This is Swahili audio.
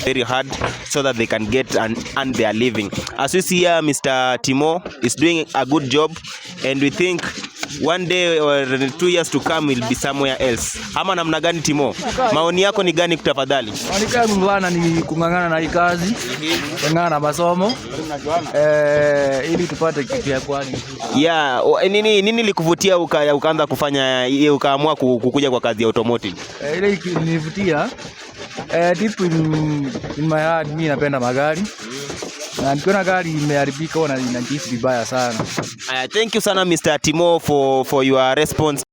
very hard so that they can get and earn their living. As we see here, Mr. Timo is doing a good job, and we think one day or 2 years to come will be somewhere else. Ama namna gani Timo? Maoni yako ni gani kutafadhali? Maoni yangu bwana ni kungangana na hii kazi, kungangana na masomo, ili tupate kitu ya kwani. Yeah, nini likuvutia ukaanza kufanya ukaamua kukuja kwa kazi ya automotive? Ile ilinivutia deep in my heart, mimi napenda magari. Na nikiona gari imeharibika na inajisi vibaya sana. Thank you sana Mr. Timo for your response.